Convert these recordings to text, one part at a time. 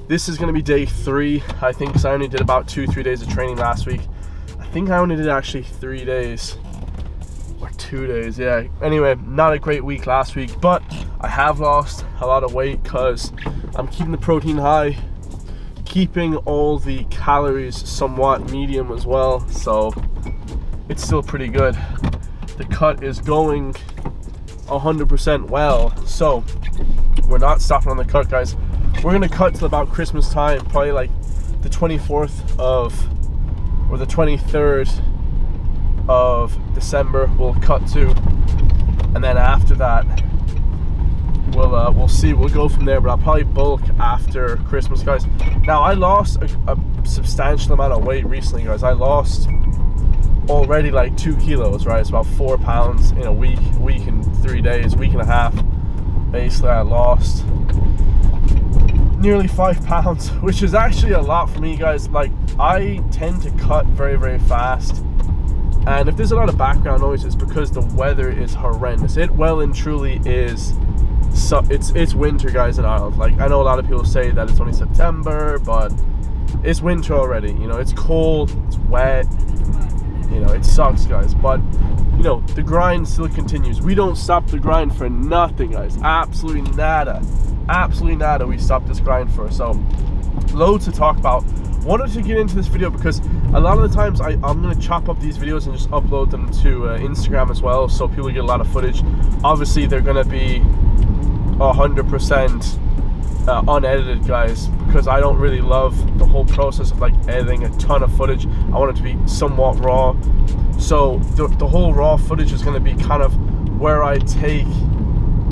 This is going to be day 3, I think, because I only did about 2-3 days of training last week. I think I only did actually 3 days. Or 2 days, yeah. Anyway, not a great week last week, but I have lost a lot of weight because I'm keeping the protein high, keeping all the calories somewhat medium as well, so it's still pretty good. The cut is going 100% well, so we're not stopping on the cut, guys. We're gonna cut till about Christmas time, probably like the 24th or the 23rd of December we'll cut to, and then after that we'll see, we'll go from there, but I'll probably bulk after Christmas, guys. Now I lost a substantial amount of weight recently, guys. I lost already like 2 kilos, right? It's about 4 pounds in a week and 3 days, week and a half. Basically I lost nearly 5 pounds, which is actually a lot for me, guys. Like, I tend to cut very, very fast, and if there's a lot of background noise, it's because the weather is horrendous. It well and truly is. So it's winter, guys, in Ireland. Like, I know a lot of people say that it's only September, but it's winter already. You know, it's cold, it's wet, you know, it sucks, guys, but you know, the grind still continues. We don't stop the grind for nothing, guys. Absolutely nada we stopped this grind for. So loads to talk about. Wanted to get into this video because a lot of the times I'm going to chop up these videos and just upload them to Instagram as well, so people get a lot of footage. Obviously they're going to be 100% unedited, guys, because I don't really love the whole process of like editing a ton of footage. I want it to be somewhat raw, so the whole raw footage is going to be kind of where I take,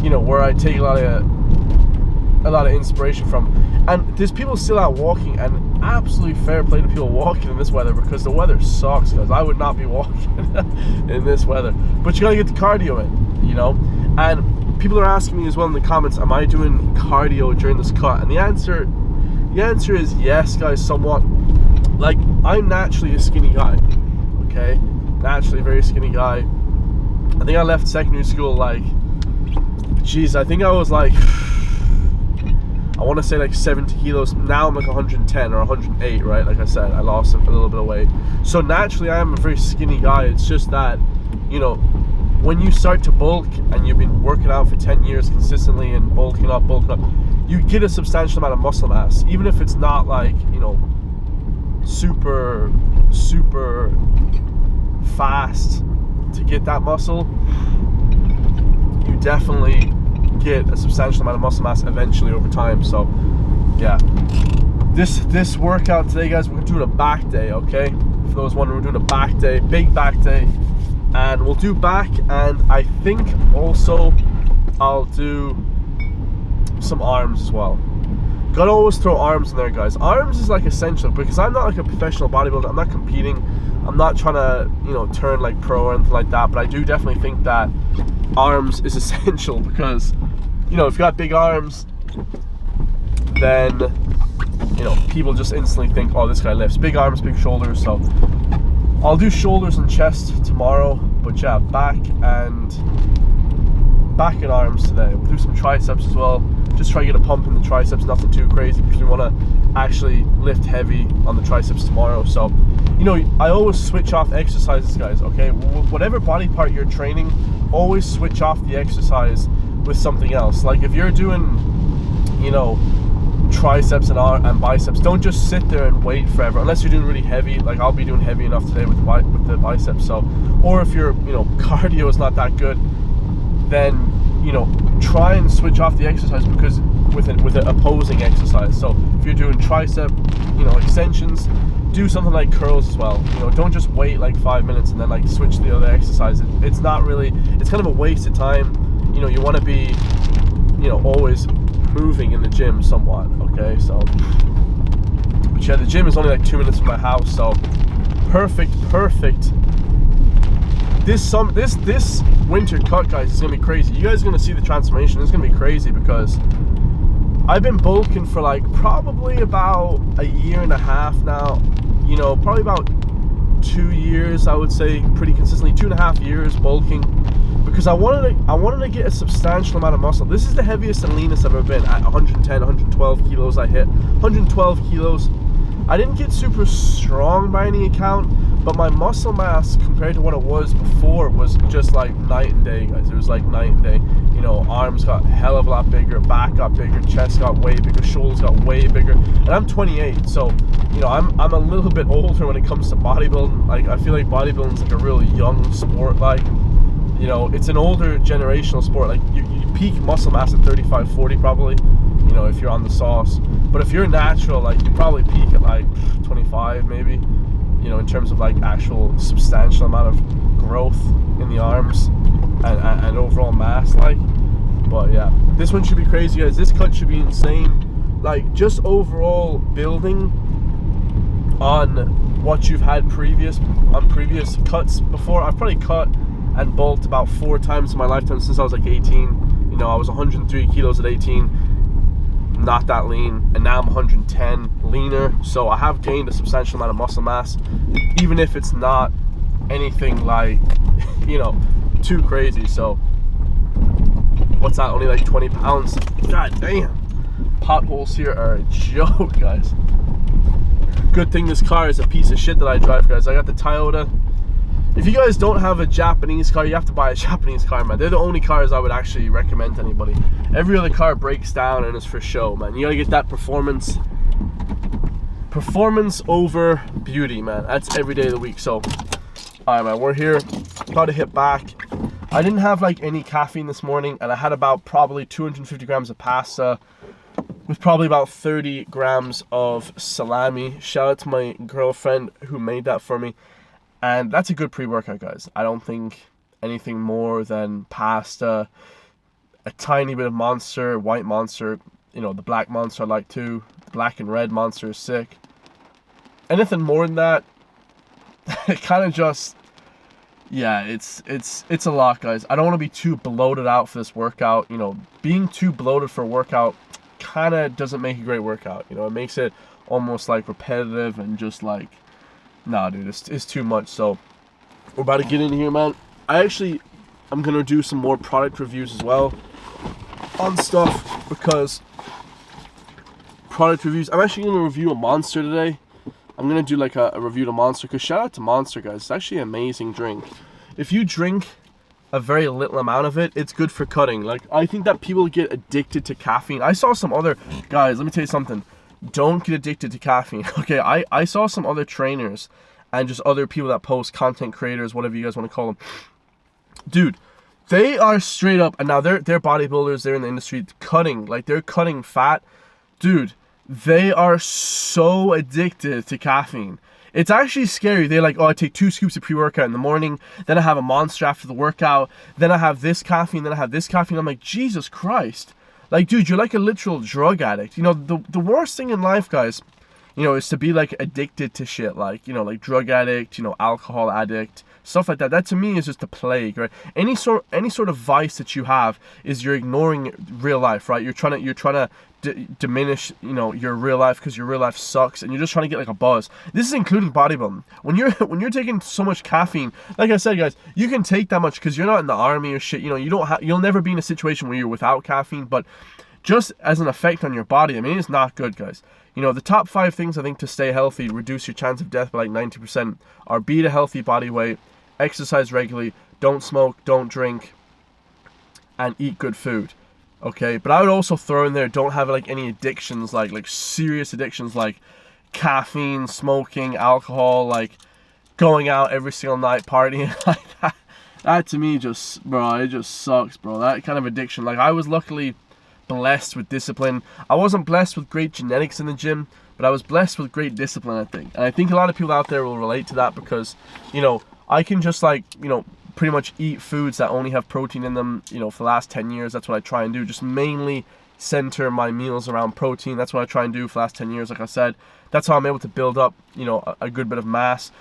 you know, where I take a lot of inspiration from. And there's people still out walking, and absolutely fair play to people walking in this weather, because the weather sucks, guys. I would not be walking in this weather, but you gotta get the cardio in, you know. And people are asking me as well in the comments, am I doing cardio during this cut? And the answer is yes, guys, somewhat. Like, I'm naturally a skinny guy, okay? Naturally a very skinny guy. I think I left secondary school like, geez, I think I was like, I want to say like 70 kilos. Now I'm like 110 or 108, right? Like I said, I lost a little bit of weight. So naturally I am a very skinny guy. It's just that, you know, when you start to bulk and you've been working out for 10 years consistently and bulking up, you get a substantial amount of muscle mass, even if it's not like, you know, super fast to get that muscle. You definitely get a substantial amount of muscle mass eventually over time. So yeah, this workout today, guys, we're doing a back day, okay? For those wondering, we're doing a back day, big back day. And we'll do back, and I think also I'll do some arms as well. Gotta always throw arms in there, guys. Arms is like essential, because I'm not like a professional bodybuilder. I'm not competing. I'm not trying to, you know, turn like pro or anything like that, but I do definitely think that arms is essential, because, you know, if you got big arms, then, you know, people just instantly think, oh, this guy lifts. Big arms, big shoulders. So I'll do shoulders and chest tomorrow, but yeah, back and arms today. We'll do some triceps as well. Just try to get a pump in the triceps, nothing too crazy, because we want to actually lift heavy on the triceps tomorrow. So, you know, I always switch off exercises, guys, okay? Whatever body part you're training, always switch off the exercise with something else. Like if you're doing, you know, triceps and biceps, don't just sit there and wait forever, unless you're doing really heavy. Like I'll be doing heavy enough today with the biceps. So, or if your, you know, cardio is not that good, then, you know, try and switch off the exercise, because with an opposing exercise. So if you're doing tricep, you know, extensions, do something like curls as well. You know, don't just wait like 5 minutes and then like switch to the other exercise. It's not really, it's kind of a waste of time. You know, you want to be, you know, always moving in the gym somewhat, okay? So, but yeah, the gym is only like 2 minutes from my house, so perfect. This winter cut, guys, is gonna be crazy. You guys are gonna see the transformation. It's gonna be crazy, because I've been bulking for like probably about a year and a half now. You know, probably about 2 years, I would say, pretty consistently. 2.5 years bulking. because I wanted to get a substantial amount of muscle. This is the heaviest and leanest I've ever been at 110, 112 kilos. I hit 112 kilos. I didn't get super strong by any account, but my muscle mass compared to what it was before was just like night and day, guys. It was like night and day. You know, arms got a hell of a lot bigger, back got bigger, chest got way bigger, shoulders got way bigger. And I'm 28, so you know, I'm a little bit older when it comes to bodybuilding. Like, I feel like bodybuilding is like a really young sport. Like, you know, it's an older generational sport. Like, you peak muscle mass at 35, 40 probably, you know, if you're on the sauce. But if you're natural, like, you probably peak at like 25 maybe, you know, in terms of like actual substantial amount of growth in the arms and overall mass. Like, but yeah, this one should be crazy, guys. This cut should be insane. Like, just overall building on what you've had previous cuts before. I've probably cut and bulked about 4 times in my lifetime since I was like 18. You know, I was 103 kilos at 18, not that lean, and now I'm 110 leaner. So I have gained a substantial amount of muscle mass, even if it's not anything like, you know, too crazy. So what's that, only like 20 pounds? God damn, potholes here are a joke, guys. Good thing this car is a piece of shit that I drive, guys. I got the Toyota. If you guys don't have a Japanese car, you have to buy a Japanese car, man. They're the only cars I would actually recommend to anybody. Every other car breaks down and is for show, man. You gotta get that performance over beauty, man. That's every day of the week. So, alright, man, we're here, about to hit back. I didn't have like any caffeine this morning, and I had about probably 250 grams of pasta with probably about 30 grams of salami. Shout out to my girlfriend who made that for me. And that's a good pre-workout, guys. I don't think anything more than pasta, a tiny bit of Monster, white Monster, you know, the black Monster I like too. The black and red Monster is sick. Anything more than that, it kind of just, yeah, it's a lot, guys. I don't want to be too bloated out for this workout. You know, being too bloated for a workout kind of doesn't make a great workout. You know, it makes it almost like repetitive and just like, nah, dude, it's too much. So we're about to get in here, man. I'm gonna do some more product reviews as well on stuff, because product reviews, I'm actually gonna review a Monster today. I'm gonna do like a review to Monster, because shout out to Monster, guys. It's actually an amazing drink. If you drink a very little amount of it, it's good for cutting. Like, I think that people get addicted to caffeine. I saw some other guys, let me tell you something. Don't get addicted to caffeine. Okay, I saw some other trainers and just other people that post, content creators, whatever you guys want to call them. Dude, they are straight up, and now they're bodybuilders, they're in the industry, cutting, like they're cutting fat. Dude, they are so addicted to caffeine. It's actually scary. They're like, oh, I take 2 scoops of pre-workout in the morning, then I have a Monster after the workout, then I have this caffeine, then I have this caffeine. I'm like, Jesus Christ. Like, dude, you're like a literal drug addict. You know, the worst thing in life, guys, you know, is to be like addicted to shit. Like, you know, like drug addict, you know, alcohol addict, stuff like that. That to me is just a plague, right? Any sort of vice that you have is you're ignoring real life, right? You're trying to diminish, you know, your real life because your real life sucks, and you're just trying to get like a buzz. This is including bodybuilding. When you're taking so much caffeine, like I said, guys, you can take that much because you're not in the army or shit. You know, you'll never be in a situation where you're without caffeine, but just as an effect on your body, I mean, it's not good, guys. You know, the top 5 things I think to stay healthy, reduce your chance of death by like 90%, are beat a healthy body weight, exercise regularly, don't smoke, don't drink, and eat good food. Okay, but I would also throw in there, don't have like any addictions, like serious addictions like caffeine, smoking, alcohol, like going out every single night partying like that. That to me just, bro, it just sucks, bro. That kind of addiction. Like, I was luckily blessed with discipline. I wasn't blessed with great genetics in the gym, but I was blessed with great discipline, I think. And I think a lot of people out there will relate to that, because, you know, I can just like, you know, pretty much eat foods that only have protein in them, you know, for the last 10 years. That's what I try and do. Just mainly center my meals around protein. That's what I try and do for the last 10 years. Like I said, that's how I'm able to build up, you know, a good bit of mass.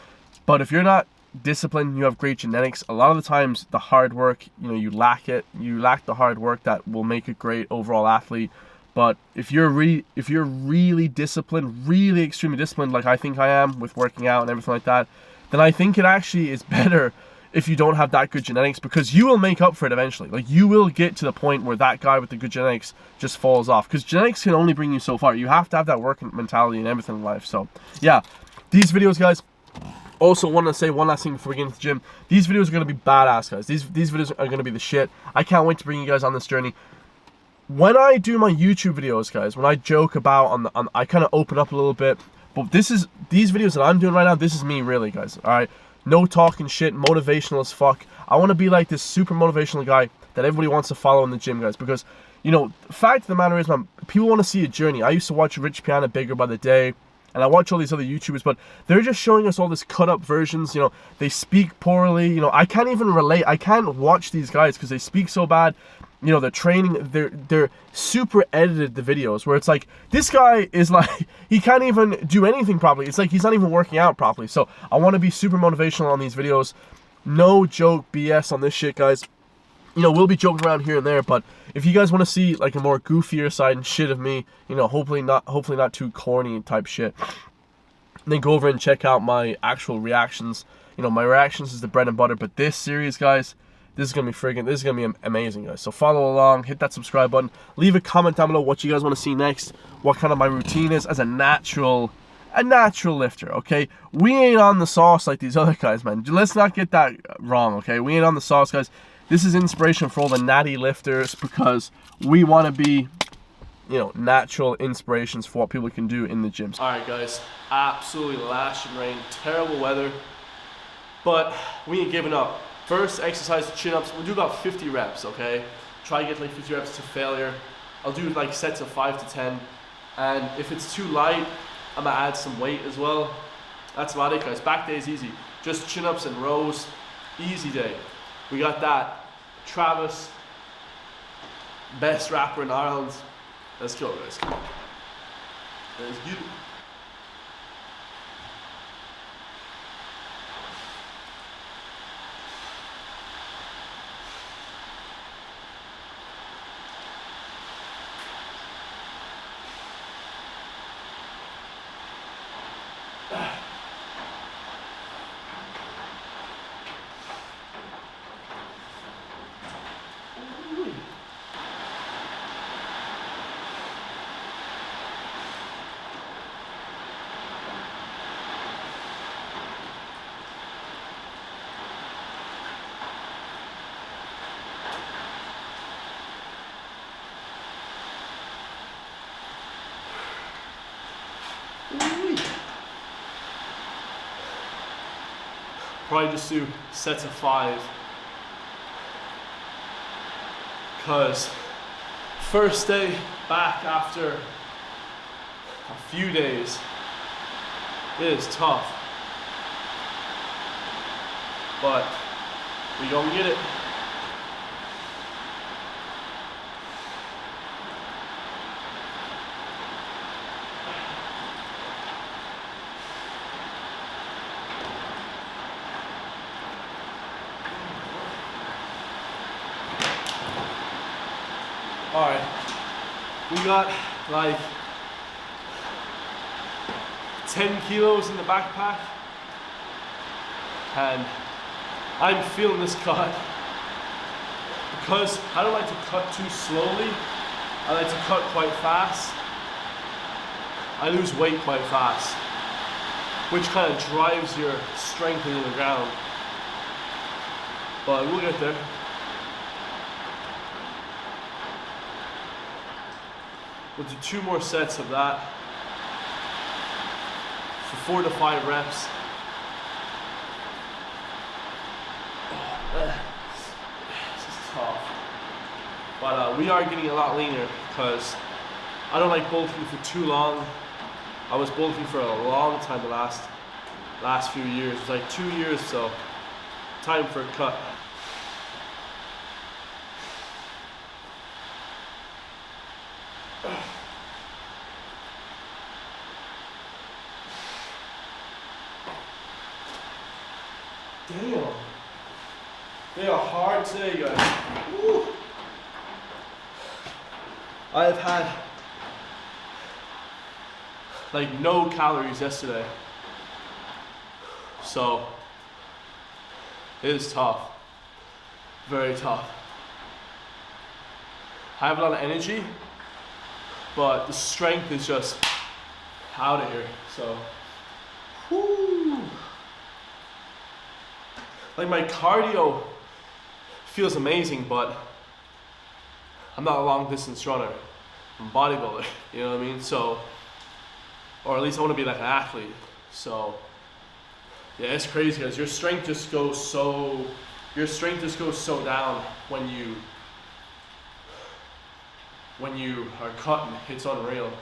But if you're not disciplined, you have great genetics, a lot of the times the hard work, you know, you lack the hard work that will make a great overall athlete. But if you're really disciplined, really extremely disciplined, like I think I am with working out and everything like that, then I think it actually is better if you don't have that good genetics, because you will make up for it eventually. Like, you will get to the point where that guy with the good genetics just falls off, because genetics can only bring you so far. You have to have that working mentality and everything in life. So yeah, these videos, guys. Also, want to say one last thing before we get into the gym. These videos are going to be badass, guys. These videos are going to be the shit. I can't wait to bring you guys on this journey. When I do my YouTube videos, guys, when I joke about I kind of open up a little bit. But these videos that I'm doing right now, this is me really, guys. All right, no talking shit, motivational as fuck. I want to be like this super motivational guy that everybody wants to follow in the gym, guys, because, you know, the fact of the matter is, man, people want to see a journey. I used to watch Rich Piana Bigger by the day, and I watch all these other YouTubers, but they're just showing us all this cut up versions. You know, they speak poorly. You know, I can't even relate. I can't watch these guys because they speak so bad. You know, they're training, they're super edited, the videos, where it's like, this guy is like, he can't even do anything properly. It's like he's not even working out properly. So I want to be super motivational on these videos. No joke BS on this shit, guys. You know, we'll be joking around here and there, but if you guys want to see like a more goofier side and shit of me, you know, hopefully not too corny type shit, then go over and check out my actual reactions. You know, my reactions is the bread and butter, but this series, guys, this is going to be amazing, guys. So follow along, hit that subscribe button, leave a comment down below what you guys want to see next, what kind of my routine is as a natural lifter, okay? We ain't on the sauce like these other guys, man. Let's not get that wrong, okay? We ain't on the sauce, guys. This is inspiration for all the natty lifters, because we want to be, you know, natural inspirations for what people can do in the gyms. All right, guys, absolutely lashing rain, terrible weather, but we ain't giving up. First exercise, chin-ups. We'll do about 50 reps, okay? Try to get like 50 reps to failure. I'll do like sets of 5 to 10. And if it's too light, I'm gonna add some weight as well. That's about it, guys. Back day is easy. Just chin-ups and rows. Easy day. We got that. Travis, best rapper in Ireland. Let's go, guys. Let's get it. Probably just do sets of 5, because first day back after a few days, it is tough, but we gonna get it. Alright, we got like 10 kilos in the backpack, and I'm feeling this cut because I don't like to cut too slowly. I like to cut quite fast. I lose weight quite fast, which kind of drives your strength into the ground, but we'll get there. We'll do 2 more sets of that for 4 to 5 reps. This is tough. But we are getting a lot leaner because I don't like bulking for too long. I was bulking for a long time the last few years. It was like 2 years, so time for a cut. Damn. They are hard today, guys. Woo. I have had like no calories yesterday. So It is tough. Very tough. I have a lot of energy, but the strength is just out of here. So, whoo. Like my cardio feels amazing, but I'm not a long distance runner. I'm a bodybuilder, you know what I mean? So, or at least I want to be like an athlete. So, yeah, it's crazy because your strength just goes so down when you are cutting. It's unreal.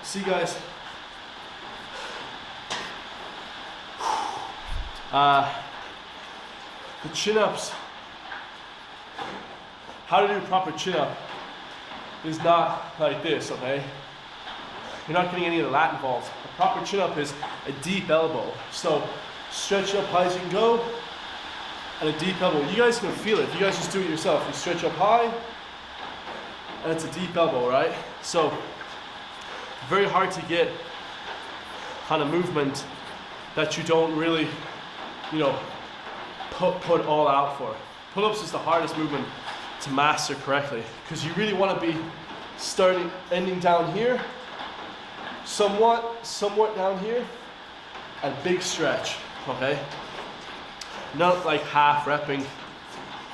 See guys, the chin-ups, how to do proper chin-up is not like this, okay? You're not getting any of the lat involved. A proper chin-up is a deep elbow. So stretch up high as you can go, and a deep elbow. You guys can feel it. You guys just do it yourself. You stretch up high, and it's a deep elbow, right? So very hard to get on a movement that you don't really, put all out for. Pull-ups is the hardest movement to master correctly because you really want to be ending down here, somewhat down here, and big stretch, okay? Not like half repping.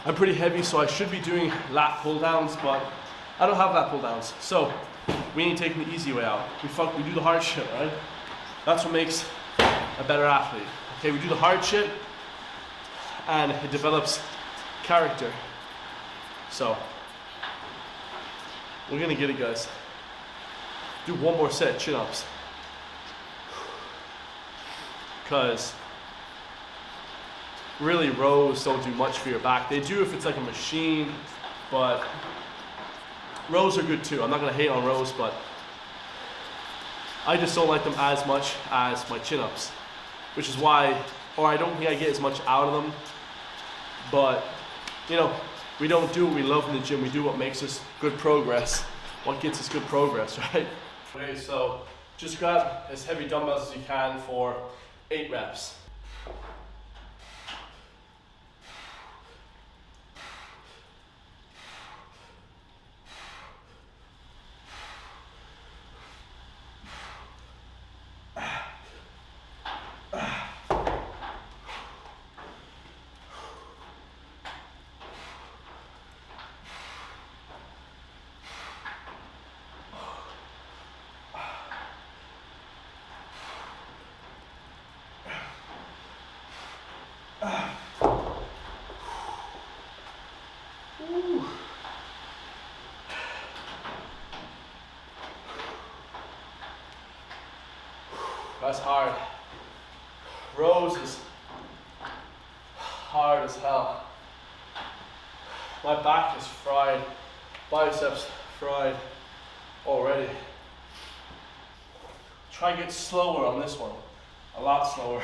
I'm pretty heavy, so I should be doing lat pull downs, but I don't have lat pull downs. So we ain't taking the easy way out. We do the hard shit, right? That's what makes a better athlete. Okay, we do the hard shit and it develops character. So we're gonna get it, guys. Do one more set, chin-ups. Because really rows don't do much for your back. They do if it's like a machine, but rows are good too. I'm not gonna hate on rows, but I just don't like them as much as my chin-ups, which is why, or I don't think I get as much out of them. But we don't do what we love in the gym. We do what makes us good progress. What gets us good progress, right? Okay, so just grab as heavy dumbbells as you can for 8 reps. That's hard. Rows is hard as hell. My back is fried, biceps fried already. Try and get slower on this one, a lot slower.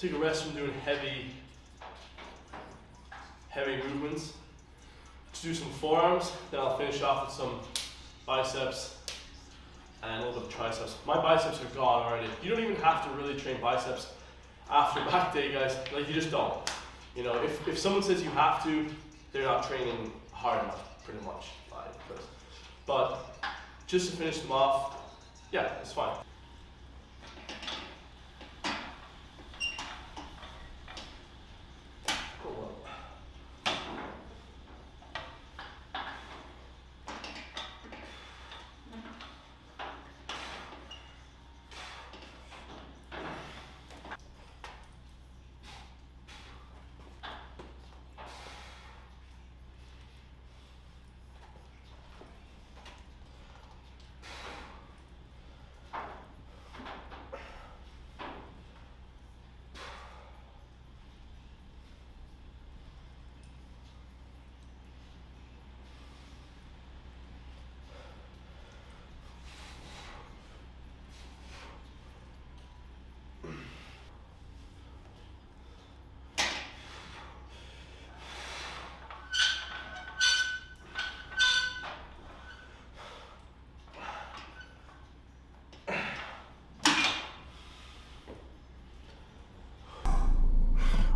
take a rest from doing heavy movements to do some forearms. Then I'll finish off with some biceps and a little bit of triceps. My biceps are gone already. You don't even have to really train biceps after back day, guys. Like, you just don't. You know, if someone says you have to, they're not training hard enough, pretty much. But just to finish them off, yeah, it's fine.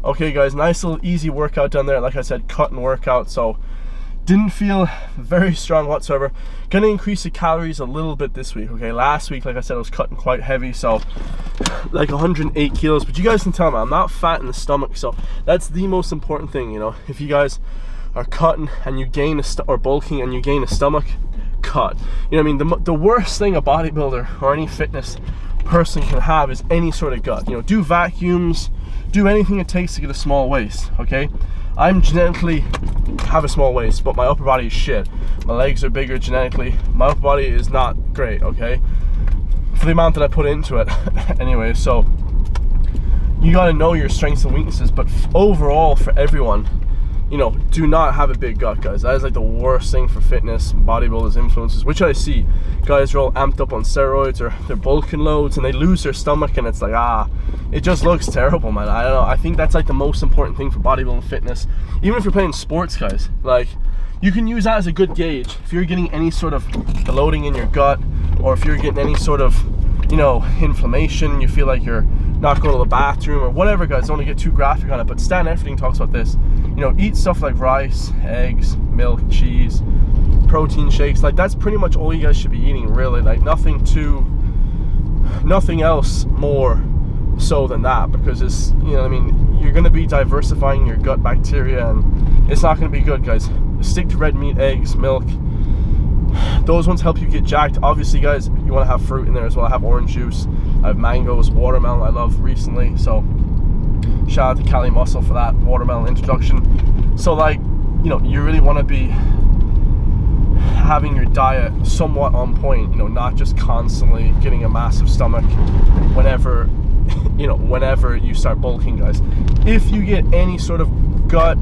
Okay guys, nice little easy workout down there. Like I said, cutting workout, so didn't feel very strong whatsoever. Gonna increase the calories a little bit this week, okay? Last week, like I said, I was cutting quite heavy, so like 108 kilos, but you guys can tell me I'm not fat in the stomach, so that's the most important thing, you know? If you guys are cutting and you gain or bulking and you gain a stomach, cut. You know what I mean? The worst thing a bodybuilder or any fitness person can have is any sort of gut. You know, do vacuums, do anything it takes to get a small waist, okay? I'm genetically have a small waist, but my upper body is shit. My legs are bigger genetically. My upper body is not great, okay? For the amount that I put into it. Anyway, so you gotta know your strengths and weaknesses, but overall for everyone, you know, do not have a big gut, guys. That is like the worst thing for fitness, bodybuilders, influencers, which I see. Guys are all amped up on steroids or they're bulking loads and they lose their stomach and it's like, it just looks terrible, man. I don't know. I think that's like the most important thing for bodybuilding fitness. Even if you're playing sports, guys, like you can use that as a good gauge. If you're getting any sort of bloating in your gut, or if you're getting any sort of, you know, inflammation, you feel like you're not going to the bathroom or whatever, guys, don't want to get too graphic on it, but Stan Efferding talks about this. You know, eat stuff like rice, eggs, milk, cheese, protein shakes. Like, that's pretty much all you guys should be eating, really. Like, nothing else more so than that, because it's, you know what I mean, you're going to be diversifying your gut bacteria and it's not going to be good, guys. Stick to red meat, eggs, milk. Those ones help you get jacked. Obviously, guys, you want to have fruit in there as well. I have orange juice, I have mangoes, watermelon I love recently, so shout out to Cali Muscle for that watermelon introduction. So, like, you know, you really want to be having your diet somewhat on point, you know, not just constantly getting a massive stomach whenever you know, whenever you start bulking, guys. If you get any sort of gut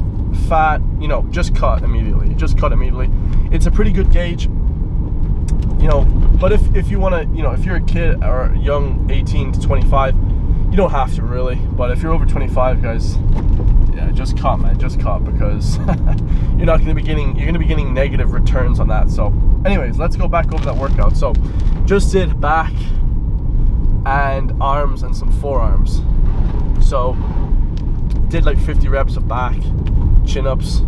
fat, you know, just cut immediately. It's a pretty good gauge, you know. But if you want to, you know, if you're a kid or a young 18 to 25, you don't have to really. But if you're over 25, guys, yeah, just cut, man, just cut, because you're going to be getting negative returns on that. So anyways, let's go back over that workout. So just did back and arms and some forearms. So did like 50 reps of back, chin-ups,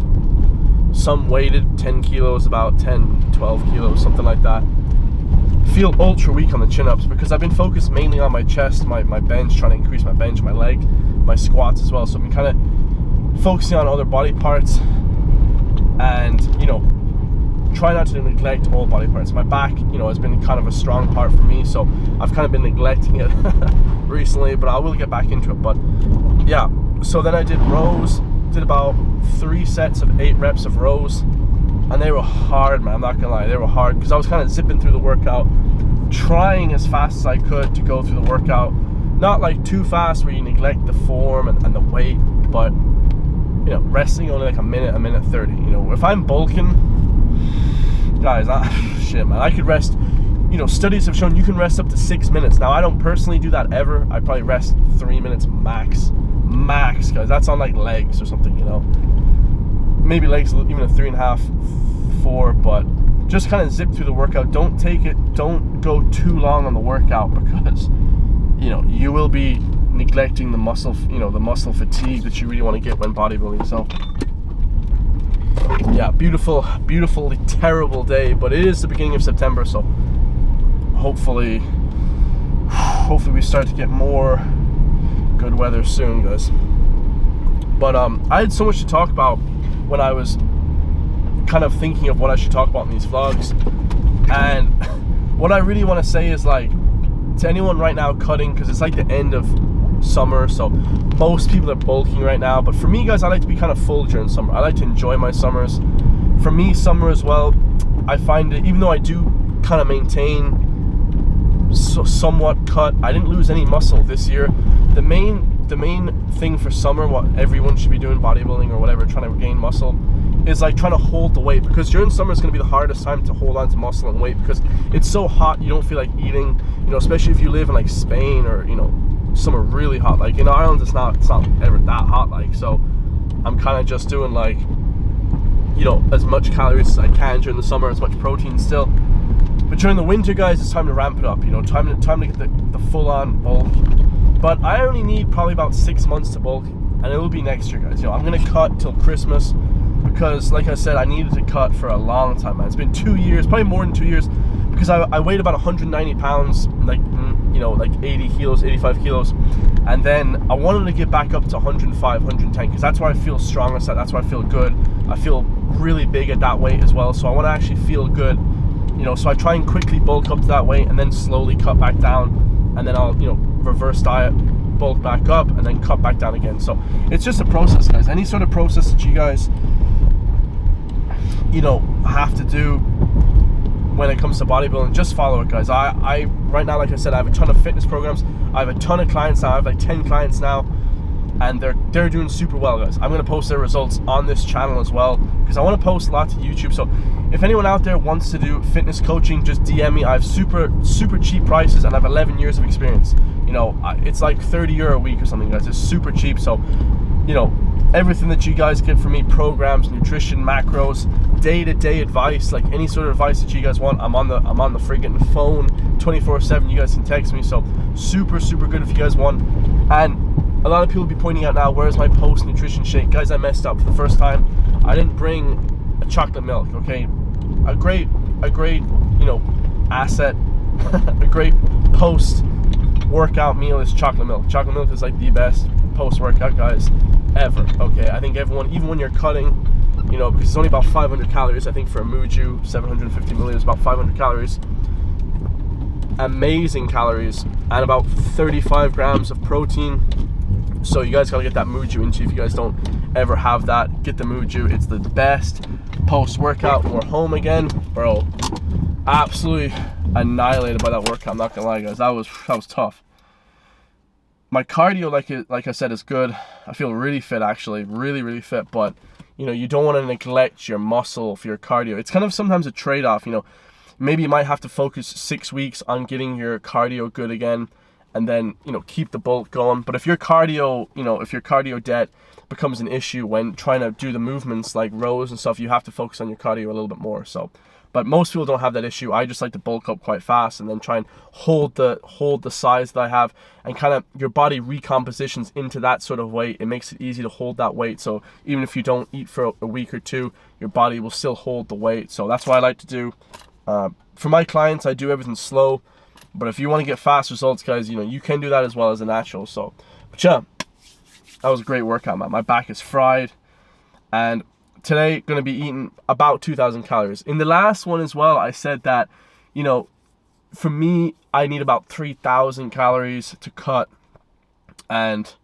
some weighted, 10 kilos, about 10, 12 kilos, something like that. Feel ultra weak on the chin-ups because I've been focused mainly on my chest, my bench, trying to increase my bench, my leg, my squats as well. So I've been kind of focusing on other body parts and, you know, try not to neglect all body parts. My back, you know, has been kind of a strong part for me, so I've kind of been neglecting it recently, but I will get back into it. But yeah, so then I did rows, did about 3 sets of 8 reps of rows, and they were hard, man, I'm not gonna lie, they were hard, because I was kind of zipping through the workout, trying as fast as I could to go through the workout, not like too fast where you neglect the form and the weight, but, you know, resting only like a minute 30, you know. If I'm bulking, guys, shit, man, I could rest, you know, studies have shown you can rest up to 6 minutes. Now, I don't personally do that ever. I probably rest 3 minutes max, max, guys. That's on like legs or something, you know. Maybe legs even a 3.5, 4, but just kind of zip through the workout. Don't go too long on the workout, because you know you will be neglecting the muscle, the muscle fatigue that you really want to get when bodybuilding. So yeah, beautifully terrible day, but it is the beginning of September, so hopefully we start to get more good weather soon, guys. But I had so much to talk about when I was kind of thinking of what I should talk about in these vlogs, and what I really want to say is, like, to anyone right now cutting, because it's like the end of summer, so most people are bulking right now, but for me, guys, I like to be kind of full during summer. I like to enjoy my summers. For me, summer as well, I find it, even though I do kind of maintain somewhat cut, I didn't lose any muscle this year. The main thing for summer, what everyone should be doing, bodybuilding or whatever, trying to gain muscle, is like trying to hold the weight, because during summer it's going to be the hardest time to hold on to muscle and weight, because it's so hot, you don't feel like eating, especially if you live in like Spain or somewhere really hot. Like in Ireland it's not ever that hot, like, so I'm kind of just doing like as much calories as I can during the summer, as much protein still. But during the winter, guys, it's time to ramp it up, time to get the full-on bulk. But I only need probably about 6 months to bulk, and it will be next year, guys. I'm gonna cut till Christmas, because like I said, I needed to cut for a long time, man. It's been 2 years, probably more than 2 years, because I weighed about 190 pounds, like 80 kilos, 85 kilos, and then I wanted to get back up to 105, 110, because that's where I feel strongest at, that's where I feel good. I feel really big at that weight as well, so I want to actually feel good, so I try and quickly bulk up to that weight and then slowly cut back down, and then I'll reverse diet, bulk back up, and then cut back down again. So it's just a process, guys. Any sort of process that you guys have to do when it comes to bodybuilding, just follow it, guys. I right now, like I said, I have a ton of fitness programs. I have a ton of clients now. I have like 10 clients now, and they're doing super well, guys. I'm gonna post their results on this channel as well, because I want to post a lot to YouTube. So if anyone out there wants to do fitness coaching, just DM me. I have super cheap prices, and I have 11 years of experience. It's like 30 euro a week or something, guys. It's super cheap. So everything that you guys get from me, programs, nutrition, macros, day-to-day advice, like any sort of advice that you guys want, I'm on the friggin' phone 24/7. You guys can text me. So super good if you guys want. And a lot of people will be pointing out now, where's my post nutrition shake? Guys, I messed up for the first time. I didn't bring a chocolate milk, okay? A great asset, a great post workout meal is chocolate milk. Chocolate milk is like the best post workout, guys, ever. Okay, I think everyone, even when you're cutting, because it's only about 500 calories, I think for a Muju 750 milliliters, about 500 calories, amazing calories, and about 35 grams of protein. So you guys gotta get that Muju into you. If you guys don't ever have that, get the Muju. It's the best post workout. We're home again, bro. Absolutely annihilated by that workout. I'm not gonna lie, guys. That was tough. My cardio, like I said, is good. I feel really fit, actually, really fit. But you don't want to neglect your muscle for your cardio. It's kind of sometimes a trade-off. Maybe you might have to focus 6 weeks on getting your cardio good again, and then keep the bulk going. But if your cardio debt becomes an issue when trying to do the movements like rows and stuff, you have to focus on your cardio a little bit more. So, but most people don't have that issue. I just like to bulk up quite fast and then try and hold the size that I have, and kind of your body recompositions into that sort of weight. It makes it easy to hold that weight. So even if you don't eat for a week or two, your body will still hold the weight. So that's what I like to do. For my clients, I do everything slow. But if you want to get fast results, guys, you can do that as well as a natural. So, but yeah, that was a great workout, man. My back is fried. And today, going to be eating about 2,000 calories. In the last one as well, I said that, for me, I need about 3,000 calories to cut. And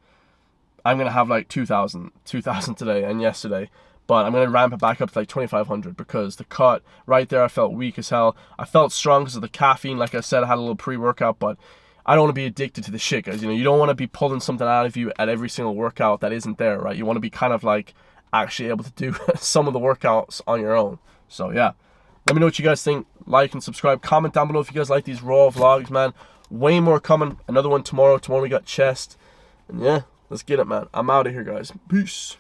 I'm going to have like 2,000 today and yesterday. But I'm going to ramp it back up to like 2,500, because the cut right there, I felt weak as hell. I felt strong because of the caffeine. Like I said, I had a little pre-workout, but I don't want to be addicted to the shit, guys. You don't want to be pulling something out of you at every single workout that isn't there, right? You want to be kind of like actually able to do some of the workouts on your own. So yeah, let me know what you guys think. Like and subscribe. Comment down below if you guys like these raw vlogs, man. Way more coming. Another one tomorrow. Tomorrow we got chest. And yeah, Let's get it, man. I'm out of here, guys. Peace.